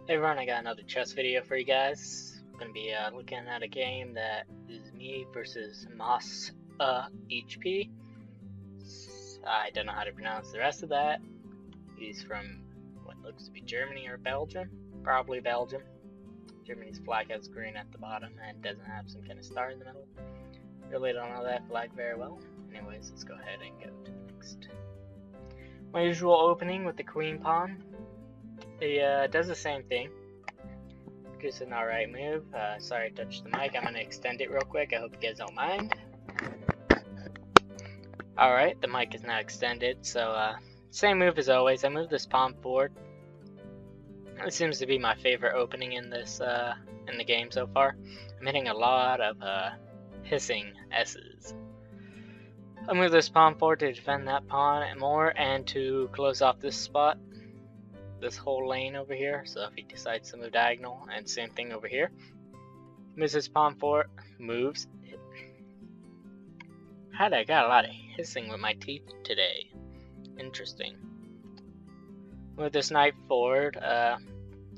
Hey everyone, I got another chess video for you guys. I'm going to be looking at a game that is me versus Moss HP. I don't know how to pronounce the rest of that. He's from what looks to be Germany or Belgium. Probably Belgium. Germany's flag has green at the bottom and doesn't have some kind of star in the middle. Really don't know that flag very well. Anyways, let's go ahead and go to the next. My usual opening with the queen pawn. He does the same thing. It's an alright move. Sorry I touched the mic. I'm going to extend it real quick. I hope you guys don't mind. Alright, the mic is now extended. So, same move as always. I move this pawn forward. It seems to be my favorite opening in this in the game so far. I'm hitting a lot of hissing S's. I move this pawn forward to defend that pawn more and to close off this spot. This whole lane over here, so if he decides to move diagonal, and same thing over here. Moves his pawn forward, moves. I got a lot of hissing with my teeth today. Interesting. Move this knight forward.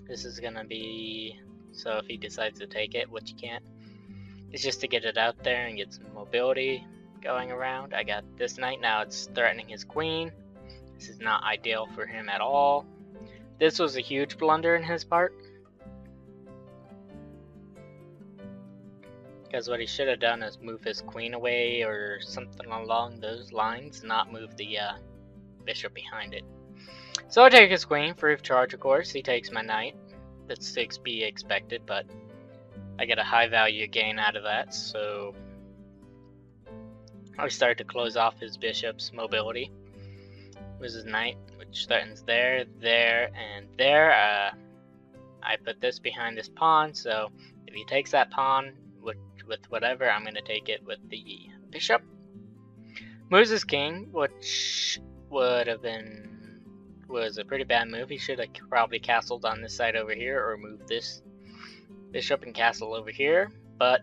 This is gonna be, so if he decides to take it, which he can't, it's just to get it out there and get some mobility going around. I got this knight, now it's threatening his queen. This is not ideal for him at all. This was a huge blunder in his part. Because what he should have done is move his queen away or something along those lines, not move the bishop behind it. So I take his queen, free of charge of course. He takes my knight. That's to be expected, but I get a high value gain out of that, so I start to close off his bishop's mobility. Moves his knight, which threatens there, there, and there. I put this behind this pawn, so if he takes that pawn with whatever, I'm going to take it with the bishop. Moves his king, which was a pretty bad move. He should have probably castled on this side over here, or moved this bishop and castle over here, but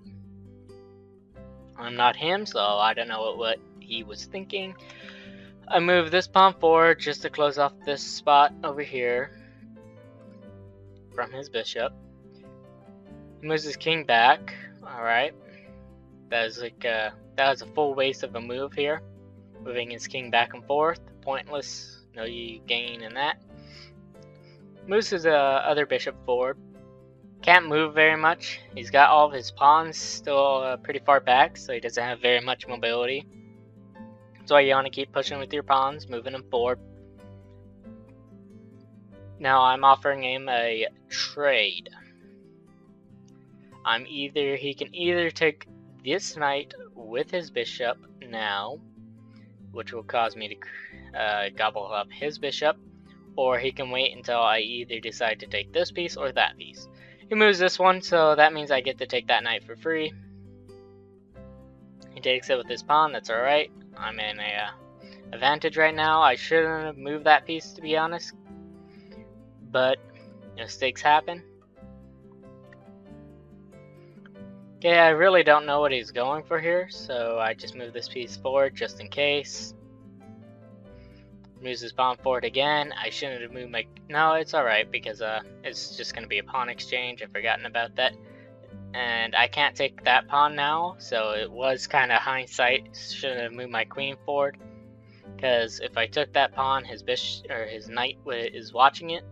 I'm not him, so I don't know what he was thinking. I move this pawn forward just to close off this spot over here from his bishop. He moves his king back. Alright. That was a full waste of a move here. Moving his king back and forth. Pointless. No gain in that. Moves his other bishop forward. Can't move very much. He's got all of his pawns still pretty far back, so he doesn't have very much mobility. So you want to keep pushing with your pawns, moving them forward. Now I'm offering him a trade. He can either take this knight with his bishop now, which will cause me to gobble up his bishop, or he can wait until I either decide to take this piece or that piece. He moves this one, so that means I get to take that knight for free. He takes it with his pawn, that's alright. I'm in a advantage right now. I shouldn't have moved that piece, to be honest, but mistakes happen. Okay, I really don't know what he's going for here, so I just move this piece forward just in case. Moves his pawn forward again. I shouldn't have moved my... No, it's alright, because it's just going to be a pawn exchange. I've forgotten about that. And I can't take that pawn now, so it was kind of hindsight. Shouldn't have moved my queen forward, because if I took that pawn, his bishop or his knight is watching it.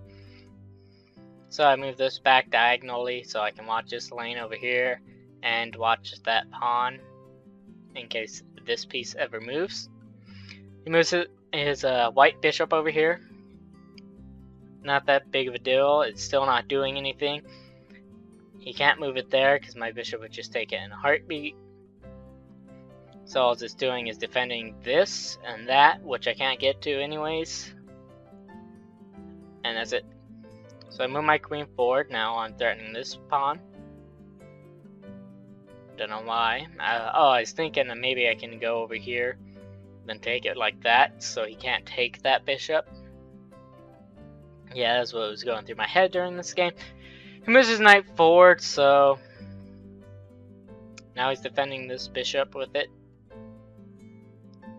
So I move this back diagonally so I can watch this lane over here and watch that pawn in case this piece ever moves. He moves his white bishop over here. Not that big of a deal. It's still not doing anything. He can't move it there because my bishop would just take it in a heartbeat. So all it's doing is defending this and that, which I can't get to anyways. And that's it. So I move my queen forward. Now I'm threatening this pawn. Don't know why. I was thinking that maybe I can go over here, then take it like that, so he can't take that bishop. Yeah, that's what was going through my head during this game. He moves his knight forward, so now he's defending this bishop with it.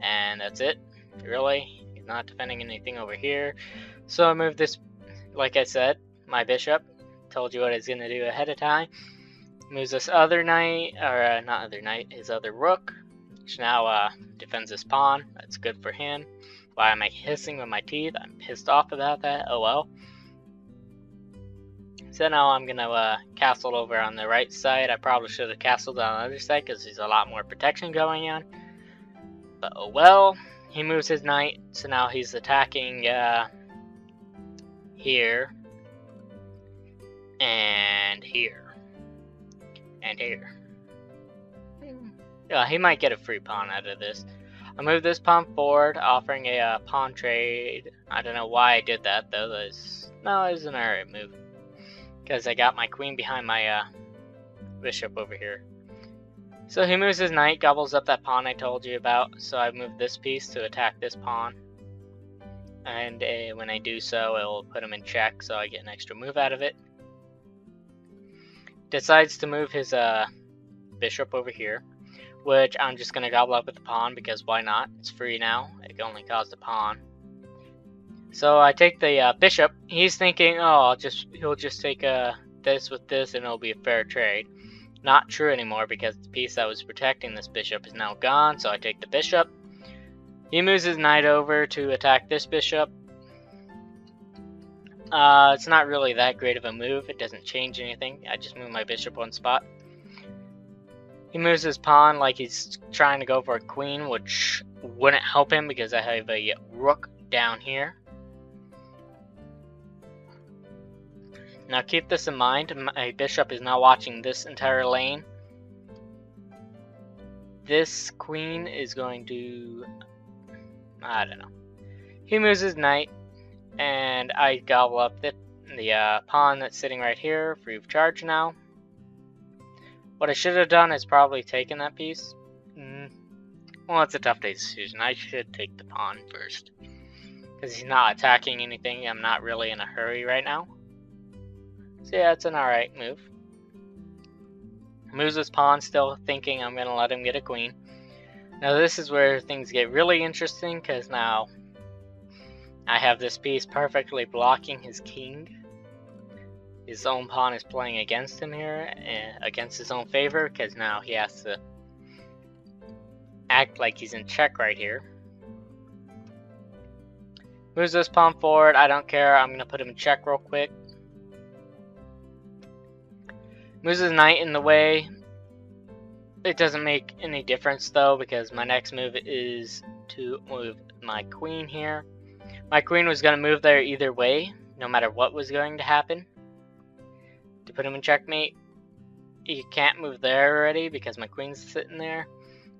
And that's it. Really, he's not defending anything over here. So I move this, like I said, my bishop told you what he's gonna do ahead of time. Moves this other knight, or not other knight, his other rook, which now defends this pawn. That's good for him. Why am I hissing with my teeth? I'm pissed off about that. Oh well. So now I'm gonna castle over on the right side. I probably should have castled on the other side because there's a lot more protection going on. But oh well. He moves his knight, so now he's attacking here and here and here. Yeah, he might get a free pawn out of this. I moved this pawn forward, offering a pawn trade. I don't know why I did that though. It was an alright move because I got my queen behind my bishop over here. So he moves his knight, gobbles up that pawn I told you about. So I moved this piece to attack this pawn. And when I do so, it will put him in check, so I get an extra move out of it. Decides to move his bishop over here, which I'm just going to gobble up with the pawn because why not? It's free now. It only cost a pawn. So I take the bishop. He's thinking, oh, he'll just take this with this and it'll be a fair trade. Not true anymore because the piece that was protecting this bishop is now gone, so I take the bishop. He moves his knight over to attack this bishop. It's not really that great of a move. It doesn't change anything. I just move my bishop one spot. He moves his pawn like he's trying to go for a queen, which wouldn't help him because I have a rook down here. Now keep this in mind, my bishop is now watching this entire lane. This queen is going to... I don't know. He moves his knight, and I gobble up the pawn that's sitting right here, free of charge now. What I should have done is probably taken that piece. Well, it's a tough decision. I should take the pawn first. Because he's not attacking anything, I'm not really in a hurry right now. So yeah, it's an alright move. Moves his pawn, still thinking I'm going to let him get a queen. Now this is where things get really interesting, because now I have this piece perfectly blocking his king. His own pawn is playing against him here, against his own favor, because now he has to act like he's in check right here. Moves this pawn forward, I don't care, I'm going to put him in check real quick. Moves his knight in the way. It doesn't make any difference though, because my next move is to move my queen here. My queen was going to move there either way, no matter what was going to happen. To put him in checkmate, he can't move there already because my queen's sitting there,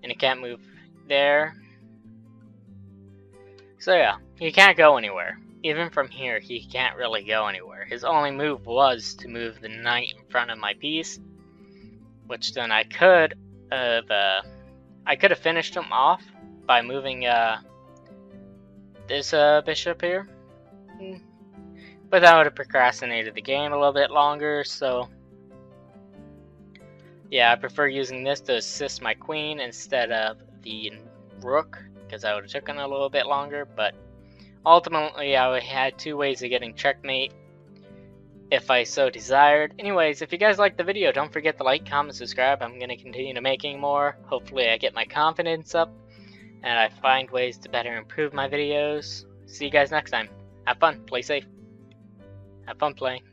and he can't move there. So yeah, he can't go anywhere. Even from here, he can't really go anywhere. His only move was to move the knight in front of my piece, which then I could have finished him off by moving this bishop here. But that would have procrastinated the game a little bit longer, so yeah, I prefer using this to assist my queen instead of the rook, because that would have taken a little bit longer, but ultimately, I had two ways of getting checkmate if I so desired. Anyways, if you guys liked the video, don't forget to like, comment, subscribe. I'm going to continue to making more. Hopefully I get my confidence up and I find ways to better improve my videos. See you guys next time. Have fun. Play safe. Have fun playing.